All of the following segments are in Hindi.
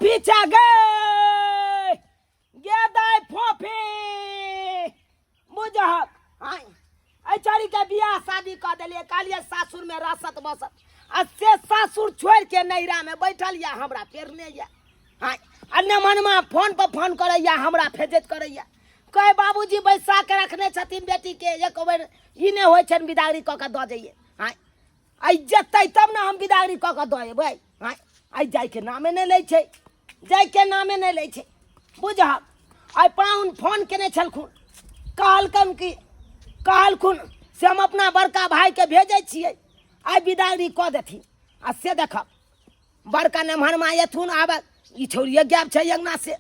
फोफी चा गए गे दाई फोफी बुझहक हाय अचारी के बियाह शादी कर दिलिए कहलिए सासुर में रसत बसत आ से सासुर छोड़ के नैरा में बैठल या हमरा पेरने या हाय अन्य मनमा फोन पर फोन करैया हमरा फेजत करैया कहे बाबूजी बैसा के रखने छथिन बेटी के एक बेर ई ने होय छन बिदागरी क के द जाइए हाय आई जतै तब ना हम बिदागरी क के द एबै हाय आई जाय के नामे नहीं लै छै जाय के नामे नहीं लै छै बुझहक आई पाउन फोन केने छलखुन कहलखुन से हम अपना बड़का भाई के भेजै छियै आई बिदागरी क देथिन आ से देखब बड़का नमहरमा एथुन आब ई छोड़िए गैब छै अंगना से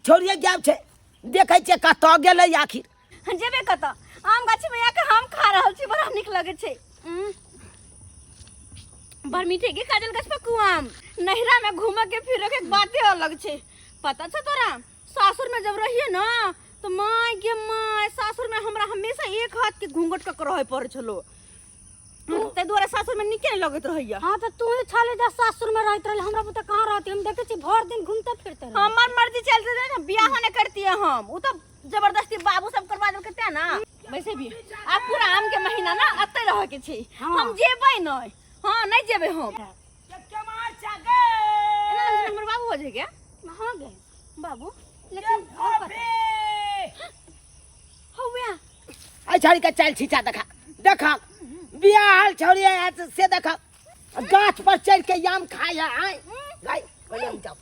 छोड़िए गैब छै देखै छियै कतऽ गेलै आखिर जेबे कतऽ आम गाछी में आके हम खा रहल छी बड़ा नीक लगे छै बड़ मीठे के काजल गाछ पर कुआम नहरा में घूमे के फिरे के बातें अलग छै पता छ तोरा सासुर में जब रहिए ना तो माय गे माय सासुर में हमरा हमेशा एक हाथ के घूंघट के रहे पड़े छलो ते दुआरे सासुर में निके लगत रहैया। हां तो तू छाले जा सासुर में रहत रहल हमरा पता कहां रहती हम देखे छी भर दिन घूमते फिरते रह हमर मर्जी चलते रहे ना बियाह ने करती है हम उ तो जबरदस्ती बाबू सब करवा देल करते ना वैसे भी आ पूरा आम के महीना ना अते रह के छी हम जेबै नै हां नहीं जेबै हम के मार चा गए हमर बाबू हो जे के हां गे बाबू लेकिन हौया आई छाड़ी के चाल छीचा देखा बियाह छोड़िए से देखा गाछ पर चढ़ के याम खाया आई गाय पहले जाओ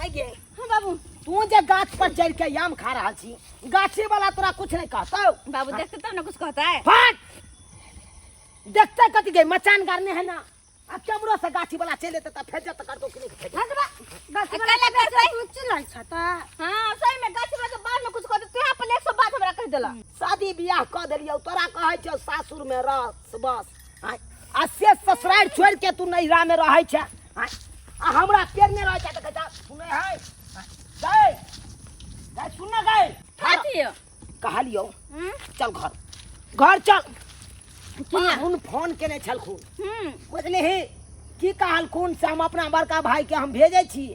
आई गे हां बाबू तू जे गाछ पर चढ़ के याम खा रहा छी गाछी वाला तोरा कुछ नहीं कहता बाबू देखते तब ना कुछ कहता है फट देखते कथी के मचान गारने है ना अब कैमरा से गाछी वाला चले त फेजत कर दो कि नहीं फेजत गाछी वाला करते तू चिल्लाल छता हां सही में गाछी वाला के बाद में कुछ कहते तू यहां पर 100 बात हमरा कह देला शादी बियाह क देलियो तोरा कहै छ सासुर में रह बस आ से ससुराल छोड़ के तू नैरा में रहै छ आ हमरा पेरने रहै छ त कहता सुनै है गए गए सुन गए हाथी कहलियो चल घर चल पाहुन फोन केने छलखुन बुझले हे की कहलखुन से हम अपना बड़का भाई के हम भेजे छी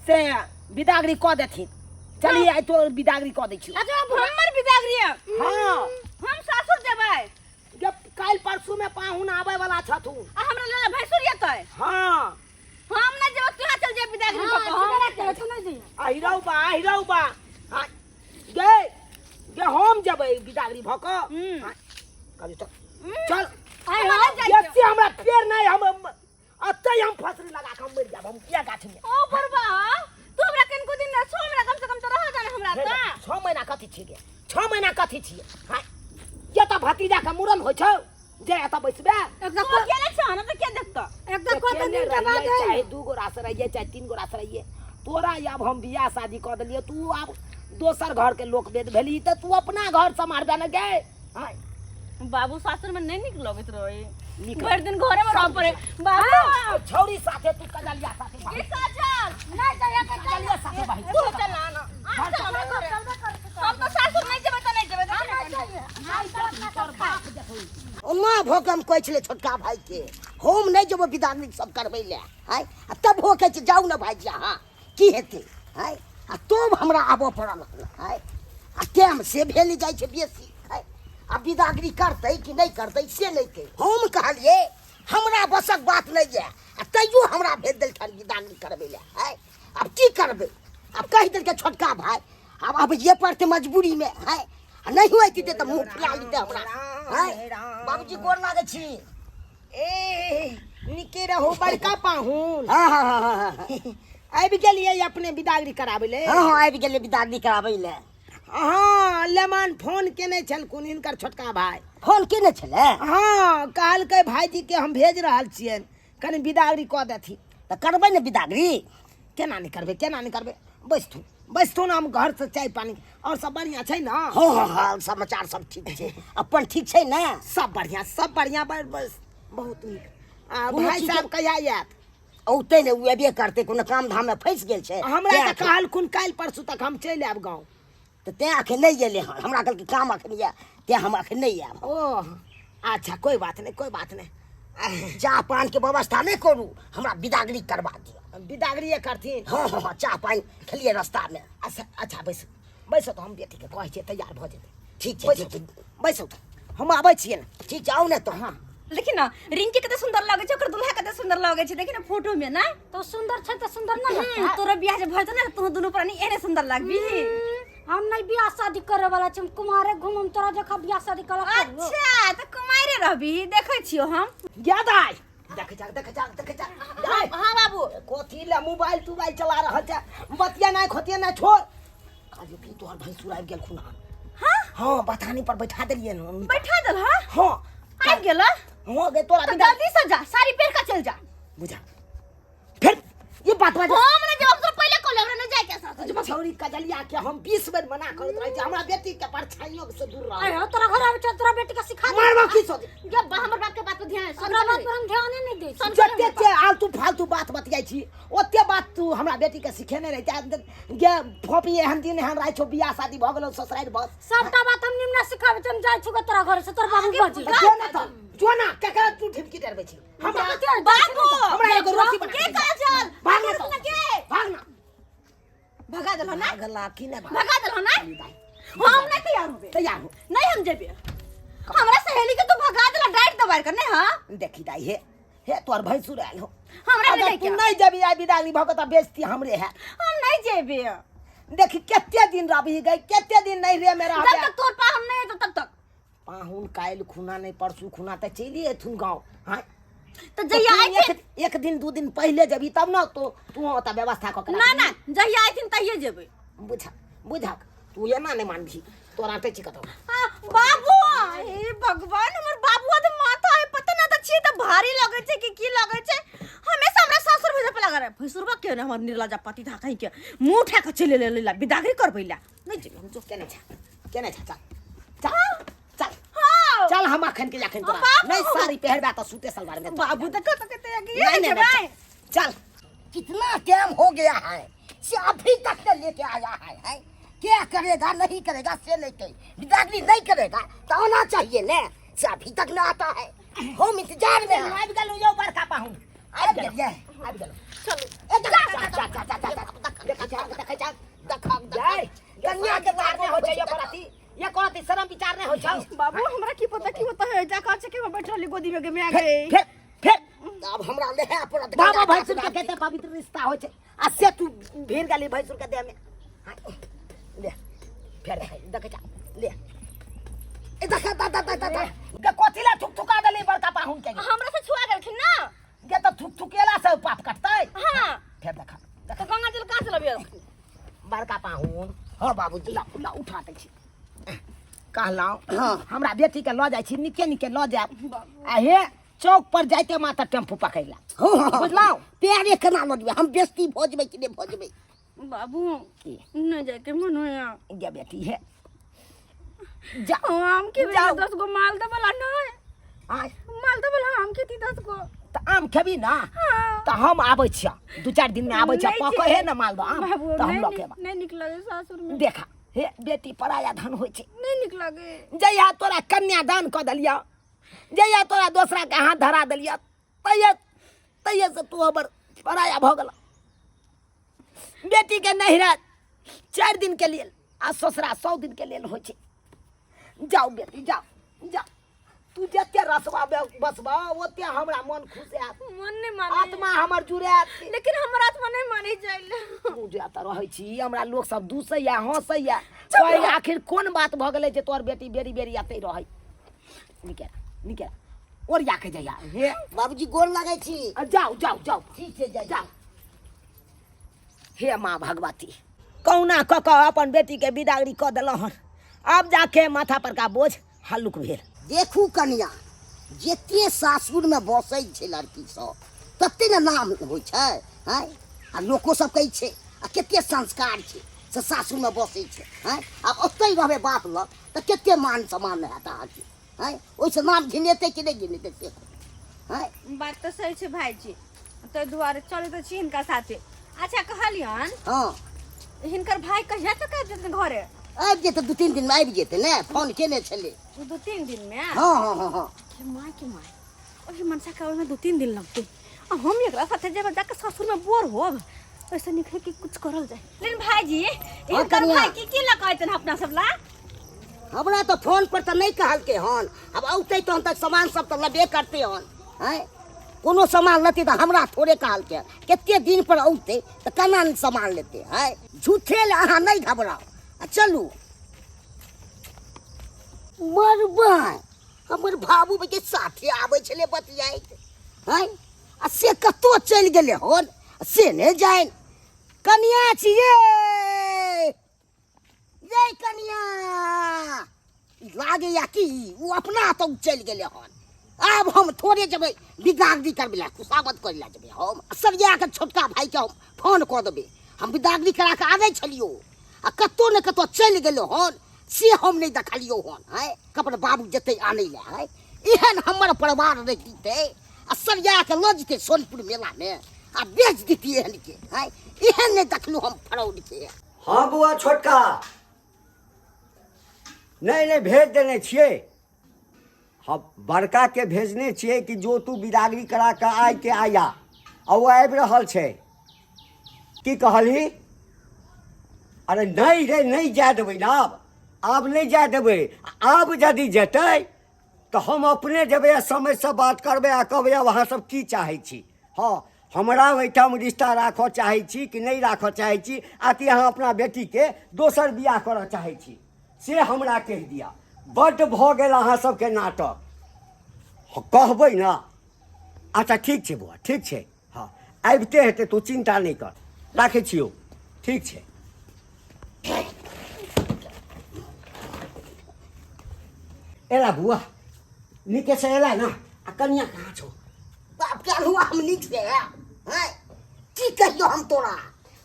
से बिदागरी क देथिन चलिए आई तो बिदागरी क दै छी अच्छा हमर बिदागरी है हां हम सासुर जेबै जब काल परसों में पाहुन आवे वाला छथु आ हमरा लेला भैंसुर येतै हां हम ना जेब तू चल जे बिदागरी क हमरा के नहीं दी आहिरौ बा हां गे हम जबै बिदागरी भ क कभी तो चल ऐसे हमरा पेड़ नहीं हम अत्ते हम फसरी लगा के मर जाब हम किया गाछ में ओ बरबा तू हमरा कनको दिन ना छो हमरा कम से कम तो रह जाने हमरा त 6 महीना कथि छी गे 6 महीना कथि छी हां ये त भतीजा के मुरन होय छौ जे एत बैसबे एकदम को गेले छ ना त के देखत एकदम को दिन के बाद चाहे 2 गो रास रहिए चाहे 3 गो रास रहिए तोरा अब हम बियाह शादी कर देलिए तू अब दोसर घर के लोक वेद भेली त तू अपना घर संभारबे न गे हां बाबू सासुर में नहीं निक लगत रहे भर दिन घरे में रह पड़े बाबू छौरी साथे तू कजलिया साथे भाई की काजल नहीं जाया के कजलिया साथे भाई तू चल ना हम तो सासुर नहीं जेबै त नहीं जेबै ओमा भोकम कहै छले छोटका भाई के हम नहीं जेबो बिदागरी सब करबै ले हाय तब हो के जाऊ ना भाई जी हां की हेते हाय आ तो हमरा आबो पड़ल हाय आ टाइम से भेली जाय छै बेसी हाय आ बिदागरी करतै कि नहीं करतै से नहीं के हम कहलिए हमरा बसक बात नहीं है आ तैयो हमरा भेज देल छल बिदागरी करबै ले हाय अब की करबै अब कह देल के छोटका भाई अब ये पड़ते मजबूरी में हाय नहीं हुआ थी तो मुंह फुला लेते हमरा हाय बाबूजी गोर लागे छी ए निके रहो बड़का पाहुन हां आबि गेलिए अपने बिदागरी कराबै ले हां आबि गेलिए बिदागरी कराबै ले हां लेमन फोन केने छलखुन इनकर छोटका भाई फोन केने छले हां कहलकै भाईजी के हम भेज रहल छियन कनी बिदागरी क देथि त करबै ने बिदागरी केना नहीं करबै बस तो ना हम घर से चाय पानी और सब बढ़िया छै ना हां समाचार सब ठीक छै अपन ठीक छै ना सब बढ़िया बस बहुत नीक भाई साहब कहिया आयत औते ने एबे करते कोनो काम धाम में फंस गेल छै हमरा त कहलखुन काल परसू तक हम चल आब गांव त ते अखन नहीं गेले हन हमरा कहल कि काम अखन या ते हम अखन नहीं आब ओ अच्छा कोई बात नहीं जा पान के व्यवस्था नहीं करू हमरा बिदागरी करवा दियो बिदागरी करथिन। हाँ हाँ हाँ, चाह पानी खेलिए रास्ता में। अच्छा बैसो बैसो, तो हम बेटी के कहै छियै तैयार भऽ जेतै। ठीक छै ठीक छै, बैसो तऽ हम आबै छियै ने। ठीक छै, आउ ने तो। हाँ देखी ना रिंकी कते सुंदर लगे छै, ओकर दुल्हा कते सुंदर लगे छै, देखी ना फोटो में ना। तो सुंदर छै तो सुंदर ना लगता। तोरा बियाह जे भइतो ना तू दुनू प्राणी एने सुंदर लागबी। हम नहीं बियाह शादी करे वाला छी, हम कुमारे घूमम, तोरा जका बियाह शादी करा। अच्छा त कुमारे रहबी, देखै छियो हम। ज्यादा देख जा। हां बाबू, कोथी ले मोबाइल तुबाइल चला रहल छै, बतिया नहीं खोतिया नहीं छोड़। काजो की तोहर भैंसुर आबि गेल खुना। हां हाँ बथानी पर बैठा देलिए न। बैठा दल हां हाँ आबि गेल। हो गए तोरा तो जल्दी से जा, साड़ी पहन के चल जा। बुझा फिर ये बात बात हम ने जब से पहले कहले हमरा न जाय के साथ। छौरी कजलिया के हम 20 बेर मना करत रहे छी, हमरा बेटी के परछाइयों से दूर रह। अरे तोरा घर आवे छ, तोरा बेटी का सिखा दे। मारवा की सोच जब हमर बात के बात पे ध्यान हमरा बात पर हम ध्यान नहीं दे छी। जते ते आलतू फालतू बात बतियाई छी, ओते बात तू हमरा बेटी के सिखेने रही। गे फोपी एहन दिन एहन राय छो, बियाह शादी भ गेलो ससुराल बस सबटा बात हम निम्न सिखावे छी। हम जाय छु तोरा घर से, तोर बाबू बजी जो ना केकरा तू ठिमकी डरबे छी। हमरा बाबू हमरा एगो रोटी बना के कह चल भागना भागना तो। के भागना भगा दल ना, गला की ना भगा दल ना। हम नहीं तैयार होबे, तैयार हो। नहीं हम जेबे। हमरा सहेली के तू भगा दला डाइट दबार करने। हां देखी दाई हे तोर भैंसुर आयल हो। हमरा अगर नहीं तू क्या नहीं जबी आई बिदागली भगत बेइज्जती हमरे है। हम नहीं जेबे। देखी केते दिन रही गई, केते दिन नहीं रे मेरा जब तक तोर पा हम नहीं तो तब तक पाहुन कायल खुना नहीं परसू खुना त चलिए थुन गांव। हां तो जहिया आई थी एक दिन दो दिन पहले जबी तब ना तो तू ओता व्यवस्था क ना ना, जहिया आई थी तहिए जेबे। बुझा तू ये ना नहीं मानबी तोरा ते चिकत। बाबू हे भगवान, हमर बाबू तो माथा है पता ना त छी त भारी लगे छे कि की लगे छे। हमेशा हमरा ससुर भेजे पे लगा रहे। भैसुरबा के ना हमर निर्लजा पति था कहीं के मुंह उठा के चले ले बिदागरी करबैला। नहीं जेबे हम जो केने छा चल हां चल हम अखन के जाखन तोरा नहीं साड़ी पहरबा त सूते सलवार में। बाबू तक तो कहते हैं कि नहीं नहीं चल। कितना टाइम हो गया है से अभी तक से लेके आया है। क्या करेगा नहीं करेगा से लेके बिदागरी नहीं करेगा तो आना चाहिए ने, से अभी तक ना आता है। हम इंतजार में हैं। आबि गेलौ यो बड़का पाहुन आबि गेल चलो कन्या के बारे में हो जाए ये कोराती शर्म विचार नहीं हो जाओ। बाबू हमरा की पता है जा का के में बैठल गोदी में के मैं गए। फिर अब हमरा ले है पूरा बाबा भैंसुर के कहते पवित्र रिश्ता हो छे। आ से तू भीड़ गाली भैंसुर के दे में ले फिर देख जा ले ए देख कोथिला थुकथुका देली बड़का पाहुन के। हमरा से छुआ गेलखिन ना, ये तो थुकथुकेला से पाप कटतै। हां फिर देखा तो गंगा जल कहां से लबिया बड़का पाहुन। हां बाबूजी ला उठा दे छी कहलाओ। हां हमरा बेटी के ल जाय छी, निके ल जाब। आ हे चौक पर जाते माता टेम्पू पकड़ला बुझलाओ पेरे केना ल दिबे हम बेस्ती भोजबै कि नहीं भोजबै। बाबू न जाके मन होया ये बेटी है जा आम के 10 गो माल दबला नहीं आय माल दबला आम खेती 10 गो त आम खेबी ना। हाँ। त हम आबै छिया 2-4 दिन में आबै छिया नहीं पकै है ना मालदो आम बाबू त हम लके नहीं निकला सासुर में देखा हे बेटी पराया धन होय छे। नहीं निकला गे जया तोरा कन्यादान क दलिया, जया तोरा दूसरा के हाथ धरा दलिया, तैये से तू हमर पराया भ गेल। बेटी के नहिरा 4 दिन के लिए आ ससुरा 100 दिन के लिए होय छे। जाओ बेटी जाओ तू जते रसवा बसबा ओते हमरा मन खुश है, मन नहीं माने आत्मा हमर जुड़ात। लेकिन हमर आत्मा नहीं माने जाइल। तू जात रहै छी हमरा लोग सब दूसैया हंसैया कोई आखिर कोन बात भ गेलै जे तोर बेटी बेरी बेरी आते रहै। निके और या के जइया हे बाबूजी गोर लागै छी। जाओ ठीक छै जाओ। हे माँ भगवती कौना क क अपन बेटी के बिदागरी क देलहुँ हन, अब जाके माथा पर का बोझ हल्लुक भेल। देखू कन्या जते सासुर में बसै छै लड़की सब तते ने नाम होइ छै हैं। आ लोको सब कहै छै आ कते संस्कार छै से सासुर में बसै छै हैं। अब ओतै रहबे बाप ल त कते मान सम्मान हैत अहाँके हैं। ओइसे नाम घिनेतै कि नहीं घिनेतै से हैं। बात तो सही छे भाईजी, तो दुआरे चले तो छी हिनका साथे। अच्छा कहलियन हां हिनकर भाई कहिया तक आबि जेतै घरे? आबि जेतै 2-3 दिन में आबि जेतै ने, फोन केने छलै। 2-3 दिन में? हाँ के माय ओही मनसा का ओहिमे 2-3 दिन लगतै। आ हम एकरा साथे जब जाके ससुर में बोर होब ऐसे निकले कि कुछ करल जाए। लेकिन भाईजी इनकर कनिया। भाई की लगाइतन अपना सब ला हमरा तो फोन पर तो नहीं कहल के हन, अब औते तो हम तक सामान सब तो लबे करते हन हैं। कोनो सामान लेते तो हमरा थोड़े कहल के, कितने दिन पर औते तो केना सामान लेते हैं। झूठे ले अहाँ नहीं घबराओ, चलू मरबा हमर बाबू के साथे आबै छले बतियाइत हैं, आ से कतो चल गेले हन से नहीं जाए। कनिया छिए ये कनिया लागे या कि वो अपना तो चल गेले हन। अब हम थोड़े जबे बिदागरी करबे खुशामद कर ला जबे हम सरिया के छोटका भाई के हम फोन कर देबे हम बिदागरी करा के आवे छलियो, आ कतो ने कतो चल गेलो हन से हम नहीं देखलियो हन है। कपड़ बाबू जते आने ले है एहन हमर परिवार रहते आ सरिया के ल जते सोनपुर मेला में आ बेच देती एहन के है। एहन नहीं देखलू हम फरौड के। हाँ बुआ छोटका नहीं भेज देने छिए, हम बड़का के भेजने छिए कि जो तू बिदागरी करा के आय के आया आ वो आबि रहल छै। की कहली? अरे नहीं रे नहीं जाए देबै ना, आब नहीं जाए देबै। आब यदि जेतै तो हम अपने जेबै, समय से बात करबै आ कहबै अहाँ सब की चाहै छी। हाँ हमरा ओहिठाम रिश्ता राखऽ चाहै छी कि नहीं राखऽ चाहै छी, आ कि अहाँ अपना बेटी के दोसर बियाह करऽ चाहै छी से हमरा कहि दिया। बड्ड भऽ गेल अहाँ सबके नाटक, कहबै ना। अच्छा ठीक छै बौआ ठीक छै, हाँ आबिते हेतै तू चिंता नहीं कर, राखै छियौ ठीक छै। एला बुआ नीके से एला ना, आ कनिया कहाँ छौ? बाप क्या हुआ हम नीक से है हैं? की कहियो हम तोरा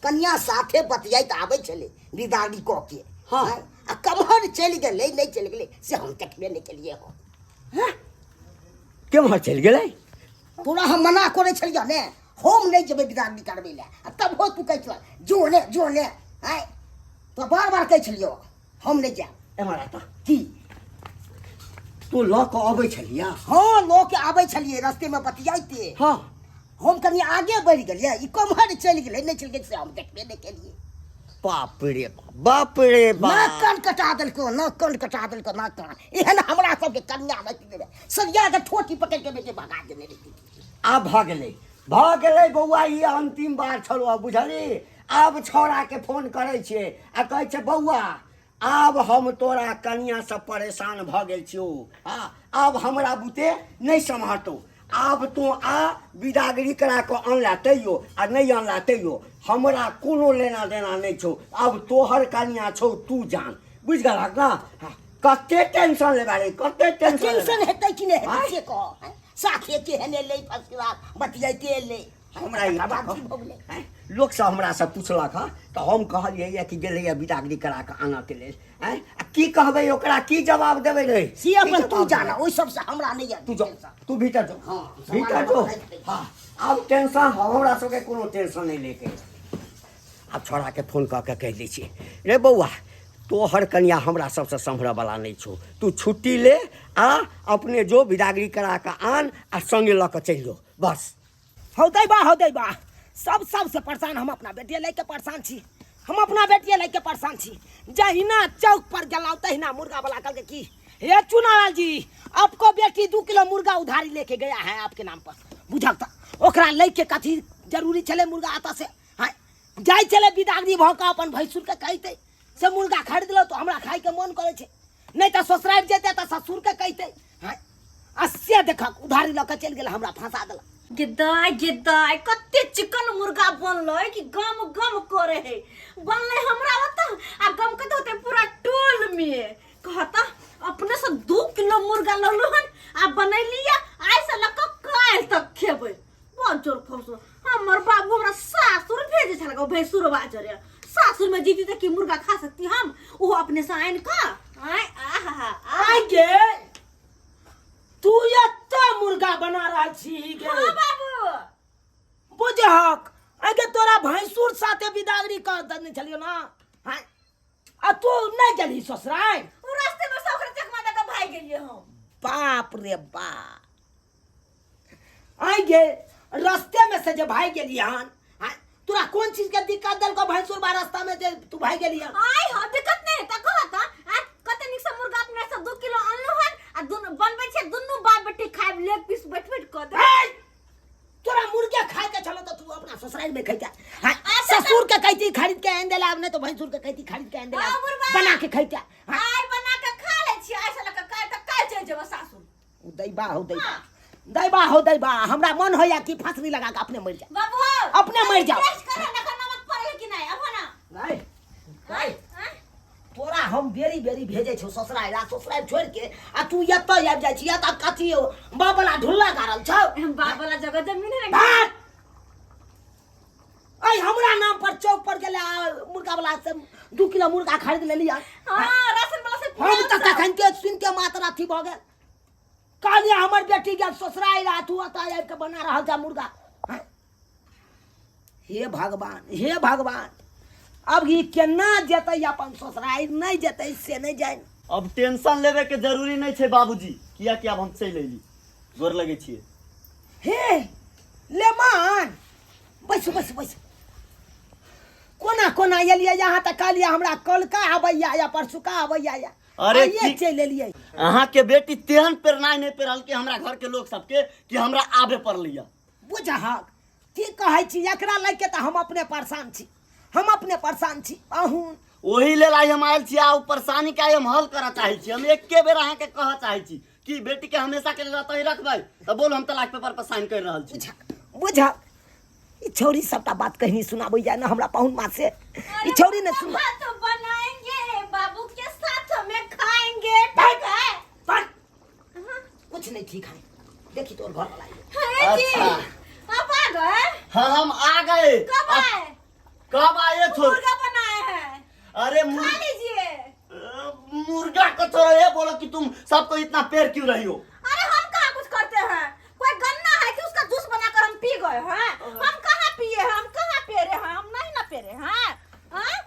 कन्या साथे बतियाइत आबै छले बिदागरी क के हाँ। हैं? आ कमहर चल गेलै नहीं चल गेलै से हम देखबे नहीं केलिए हो हैं। केम्हर चलि गेलै? तोरा हम मना करे छलियो ने हम नहीं जेबै बिदागरी करबै ले, आ तब हो तू कहै छ जो ने हैं। तो बार बार कहै छलियो हम नहीं जाब। एम्हर आ तऽ की तू लऽ कऽ अबै छलिया? हाँ लोग आबै छलिए रास्ते में बतियाइते, हाँ हम कनी आगे बढ़ गेलिए ई कमहर चल गेलै नहीं चल गेलै से हम देखबे नहीं केलिए। बाप रे बाप रे ना बाप। कान कटा देलको ना कान कटा देलको ना कान एहन हमरा सबके कन्या नहीं देबे सरिया के ठोठी पकड़ के बेटे भगा देने रही। आब भऽ गेलै बौआ, ई अंतिम बार छलो बुझली। आब छौड़ा के फोन करै छियै आ कहै छै बौआ आब हम तोरा कनिया से परेशान भऽ गेल छियौ, हाँ आब हमरा बुते नहीं सम्हरतौ। आब तू आ बिदागरी करा कऽ अनला तैयो आ नहीं अनला तैयो हमरा कोनो लेना देना नहीं छौ। अब तोहर कनिया छौ तू जान, बुझ गेलहक ना। हाँ, कते टेंशन लेबा रे कते टेंशन टेंशन हेतै कि नहीं आँय? हेतै से कह साथे के हने ले फसला बतियाइते ले हमरा ई बात बात हो गेलै। हैं? लोग सब हमरा से पूछलक हँ तो हम कहलिए कि गेलै बिदागरी करा के आना के लेल हैं? आ की कहबै ओकरा की जवाब देबै रे? से अपन की तू जवाब जाना देबै? ओइ सब से हमरा नहीं है तू जो तू भीतर जो, हाँ, भीतर जो। हाँ अब टेंशन हमरा सबके कोनो टेंशन नहीं लेके। अब छोड़ा के फोन कऽ के कहि दै छियै रे बौआ तोहर कनिया हमरा सबसे सम्हरऽ वाला नहीं छौ, तू छुट्टी ले आ अपने जो बिदागरी करा के आन आ संगे लऽ के चलि जो बस। हो दे बा सब से परेशान हम अपना बेटिया लेके परेशान छी। हम अपना बेटिया लेके परेशान छी। जहिना चौक पर गेलौ तहिना मुर्गा वाला कहलके की हे चुनालाल जी आपको बेटी 2 किलो मुर्गा उधारी लेके गया है आपके नाम पर, बुझल त ओकरा लेके कथी जरूरी छले मुर्गा आता से हां जाय चले बिदागरी भौका अपन भैंसुर के कहते से मुर्गा खरीद लो तो हमरा खाई के मन करे छे, नहीं त ससुराल जेते त ससुर के कहते हां अस्से देखक उधारी लेके चल गेल हमरा फंसा देला। गिद्दाय कते चिकन मुर्गा बनलै कि गम गम करे है बनले हमरा बता आ गम कते होते पूरा टोल में कहता अपने से 2 किलो मुर्गा ललो हन आ बनैलिया आइ से लक काल तक खेबै बंचोर फसो। हमर बाबू हमरा सासुर भेजे छलक भैंसुर बाजरे सासुर में जीती त की मुर्गा खा सकती हम वो अपने से आइन का आय आहा आय गे तू एत्ता मुर्गा बना रहल छी गे। हां बाबू बुझहक आगे तोरा भैंसुर साथे बिदागरी कर देने छलियो ना हां आ तू नहीं गेली ससुराल उ रास्ते में से ओकरा चकमा दे के भाग गेलिए हम। बाप रे बाप आय गे रास्ते में से जे भाई गेली हन, हाँ, तोरा कौन चीज के दिक्कत दल को भैंसुर बा रास्ता में जे तू भाई गेली हन? आई हो दिक्कत नहीं त कहत आ कते निक से मुर्गा अपने से 2 किलो अनलु हन आ दुनु बनबै छै दुनु बाप बेटी खाइब लेग पीस बैठ बैठ क दे। ए, तोरा मुर्गा खाए के चलो तो तू अपना ससुराल में खैता, हाँ, ससुर के कहती खरीद के आन देला, नहीं तो भैंसुर के कहती खरीद के आन देला, हाँ, बुढ़बा। बना के खैता, हाँ। आई बना के खा ले छी आई से लके काल तक काल चल जेबो सासुर। दैबा हो दैबा हो दैबा, हमरा मन होया कि फांसी लगा के अपने मर जा, बाबू अपने मर जाओ। टेस्ट करे ना नमक पड़े कि नहीं अब ना नहीं नहीं, तोरा हम बेरी बेरी भेजे छौ ससुराल, आ ससुराल छोड़ के आ तू एतऽ आबि जाइ छी, एतऽ कथी बाबला ढुल्ला गाड़ल छौ। बाप वाला जगह जमीन है भाग ऐ हमरा नाम पर चौक पर गेले मुर्गा वाला से 2 किलो मुर्गा खरीद लेली। हां राशन वाला से हम त तखन के सुन के मात्रा थी भ गेल, कहलिए हमर बेटी के ससुराल आ तू एतऽ आबि के बना रहल जा मुर्गा। हाँ? हे भगवान अब ये केना जेतै अपन ससुराल, नहीं जेतै से नहीं जाए। अब टेंशन लेवे के जरूरी नहीं है बाबूजी, किया कि अब हम चल अयली, गोर लगे छिए। हे लेमान बैस बैस बैस, कोना कोना एलियै यहाँ तक कहलिए हमरा कल का आबैया या परसू का आबैया या, अरे ये चल एलियै। अहाँ के बेटी तेहन पेरनाई नहीं पेरल के हमरा घर के लोग सबके कि हमरा आबे पड़लिया। बुझहक की कहै छी, एकरा लग के त हम अपने परेशान छी, हम अपने परेशान छी। अहूँ ओही लेल आई हम आयल छी, आ परेशानी के आई हम हल करऽ चाहे छी। हम एके बेर अहाँ के कहऽ चाहे छी कि बेटी के हमेशा के लिए तही रखबै, त बोल हम तलाक पेपर पर साइन कर रहल छी। बुझहक ई छौरी सबटा बात कहीं सुनाबै जाए ना हमरा पाहुन माँ से, ई छौरी ने सुन। तो बनाएंगे बाबू के साथ में खाएंगे, ठीक है? पर कुछ नहीं ठीक है, देखी तोर घर वाला है जी अच्छा। आप आ गए? हाँ हम आ गए। कब आए? कब आए छोड़? मुर्गा बनाए हैं, अरे खा लीजिए। मुर्गा को थोड़ा ये बोलो कि तुम सबको इतना पेर क्यों रही हो? अरे हम कहाँ कुछ करते हैं, कोई गन्ना है कि उसका जूस बनाकर हम पी गए हैं? हम कहाँ पिए हैं, हम कहाँ पेरे हैं, हम नहीं ना पेरे हैं। हाँ?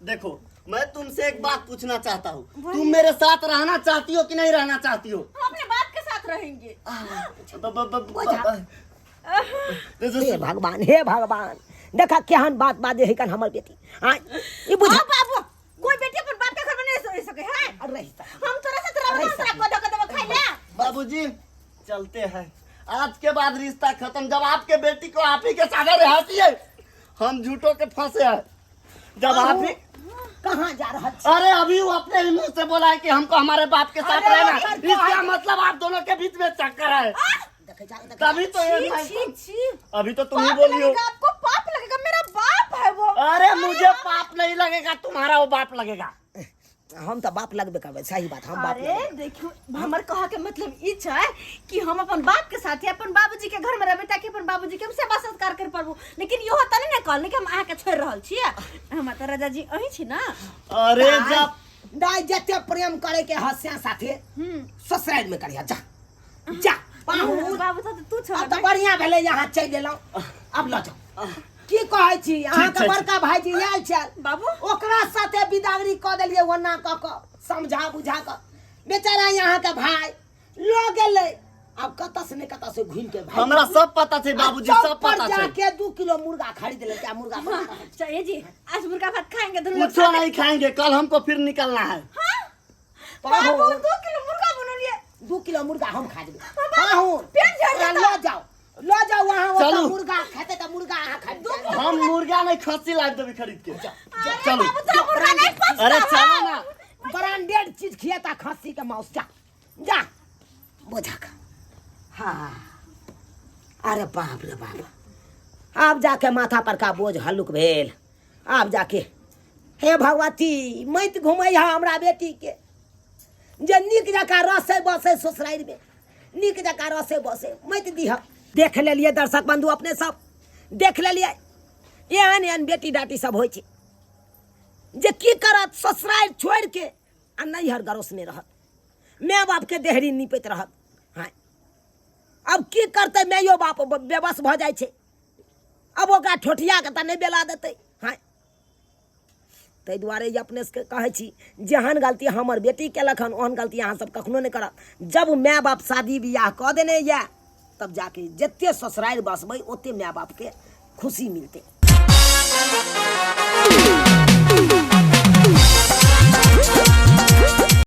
देखो मैं तुमसे एक बात पूछना चाहता हूँ, तुम मेरे साथ रहना चाहती हो कि नहीं रहना चाहती हो? हम अपने बाप के साथ रहेंगे। हे भगवान देखा केहन बात बाजे है कन हमर बेटी। हाँ ये बुझा बाबू कोई बेटी अपन बाप के घर में नहीं रह सके है। हम तोरा साथ रहना खाई ले। बाबूजी चलते हैं, आज के बाद रिश्ता खत्म। जब आपके बेटी को आप ही के साथ रहती है, हम झूठों के फंसे हैं। जब आप ही कहाँ जा रहा है? अरे अभी वो अपने ही मुंह से बोला है कि हमको हमारे बाप के साथ अरे रहना, यार, इसका मतलब आप दोनों के बीच में चक्कर है। तभी तो ये अभी तो तुम ही पाप बोली हो। लगेगा आपको, पाप लगेगा, मेरा बाप है वो। अरे मुझे पाप नहीं लगेगा, तुम्हारा वो बाप लगेगा। हम तो बाप लगबे करबे, सही बात हम बाप अरे देखियो हमर कहा के मतलब ई छै कि हम अपन बाप के साथ अपन बाबूजी के घर में रहबे ताकि अपन बाबूजी के सेवा सत्कार कर पाबू। लेकिन यो होता नहीं ना कहल कि हम आहा के छोड़ रहल छी, हम त राजा जी अही छी ना। अरे जब दाई जते प्रेम करे के हस्या साथे ससुराल में करिया जा जा। बाबू तो तू छोड़ अब तो बढ़िया भेले यहाँ चल गेलौ, अब ल जाओ। की कहै छी अहाँ के बड़का भाईजी आयल छल बाबू, ओकरा साथे बिदागरी क देलिए, ओना क क समझा बुझा क बेचारा यहाँ के भाई लो गेले। अब कत से ने कत से घूम के भाई हमरा सब पता छै बाबूजी, सब पता छै। जाके 2 किलो मुर्गा खरीद ले, क्या मुर्गा बना रहा है? चाहिए जी आज मुर्गा भात खाएंगे दोनों लोग। कुछ नहीं खाएंगे, कल हमको फिर निकलना है। बाबू 2 किलो मुर्गा बना लिए। 2 किलो मुर्गा हम खा लेबे। हां पेट झड़ जाता। लो जाओ वहां वो चलो। मुर्गा खाते त मुर्गा अहाँ खा लो। हम मुर्गा नहीं खस्सी ला देबे खरीद के। चलो बाबू तो मुर्गा नहीं पसंद। अरे चलो ना, ब्रांडेड चीज खियाता खस्सी के मांस। जा जा बोझा का। हाँ अरे बाप रे बाप, अब जाके माथा पर का बोझ हल्लुक भेल। अब जाके हे भगवती मत घुमै हमरा बेटी के, जे नीक जकाँ रसे बसे ससुराल में, नीक जकाँ रसे बसे मत दीह। देख लेलिए दर्शक बंधु, अपने सब देख लेलिए एहन एहन बेटी डाटी सब होइ छै जे की करत, ससुराल छोड़ के आ नैहर गरोस में रहत, माय बाप के देहरी निपैत रहत। हाँ अब की करते, मायो बाप बेबस भ जाइ छै, अब ओकरा ठोठिया के त नहीं बेला देतै। हाँ ताहि दुआरे ये अपने से कहै छी, जेहन गलती हमर बेटी केलक हन ओहन गलती अहाँ सब कखनो नहीं करब। जब माय बाप शादी बियाह कऽ देने या तब जाके जते ससुराल बसबै ओते माय बाप के खुशी मिलते।